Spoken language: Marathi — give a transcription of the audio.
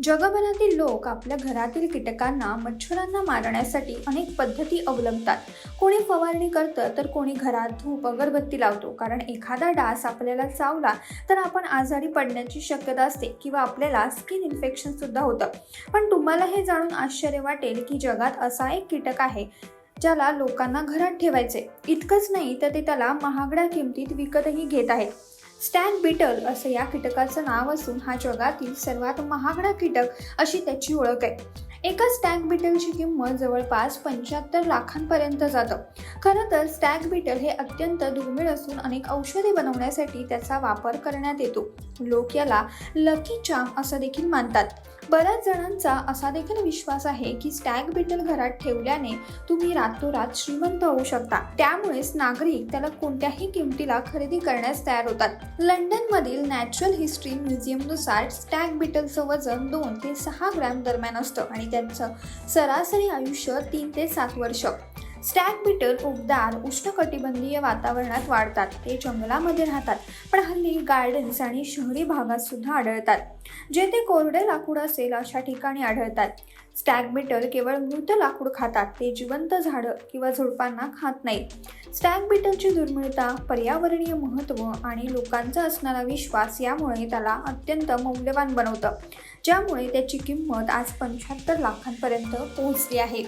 जगभरातील लोक आपल्या घरातील कीटकांना मच्छरांना मारण्यासाठी अनेक पद्धती अवलंबतात. कोणी फवारणी करतं तर कोणी घरात धूप अगरबत्ती लावतो, कारण एखादा डास आपल्याला चावला तर आपण आजारी पडण्याची शक्यता असते किंवा आपल्याला स्किन इन्फेक्शन सुद्धा होतं. पण तुम्हाला हे जाणून आश्चर्य वाटेल की जगात असा एक कीटक आहे ज्याला लोकांना घरात ठेवायचे. इतकंच नाही तर ते त्याला महागड्या किमतीत विकतही घेत आहेत. स्टॅग बीटल असं या कीटकाचं नाव असून हा जगातील सर्वात महागडा कीटक अशी त्याची ओळख आहे. एका स्टॅग बीटलची किंमत जवळपास 75 लाखांपर्यंत जातं. खरं तर स्टॅग बीटल हे अत्यंत दुर्मिळ असून अनेक औषधे बनवण्यासाठी त्याचा वापर करण्यात येतो. लोक याला लकी चार्म असं देखील मानतात. बऱ्याच जणांचा असा देखील विश्वास आहे की स्टॅग बीटल घरात ठेवल्याने तुम्ही रातोरात श्रीमंत होऊ शकता. त्यामुळेच नागरिक त्याला कोणत्याही किमतीला खरेदी करण्यास तयार होतात. लंडनमधील नॅचरल हिस्ट्री म्युझियमनुसार स्टॅग बीटलचं वजन 2 ते 6 ग्रॅम दरम्यान असतं आणि त्यांचं सरासरी आयुष्य 3 ते 7 वर्ष. स्टॅग बीटल उबदार उष्णकटिबंधीय वातावरणात वाढतात. ते जंगलामध्ये राहतात, पण हल्ली गार्डन्स आणि शहरी भागात सुद्धा आढळतात. जेथे कोरडे लाकूड असेल अशा ठिकाणी आढळतात. स्टॅग बीटल केवळ मृत लाकूड खातात, ते जिवंत झाडं किंवा झुडपांना खात नाहीत. स्टॅग बीटलची दुर्मिळता, पर्यावरणीय महत्त्व आणि लोकांचा असणारा विश्वास यामुळे त्याला अत्यंत मौल्यवान बनवतं, ज्यामुळे त्याची किंमत आज 75 लाखांपर्यंत पोहोचली आहे.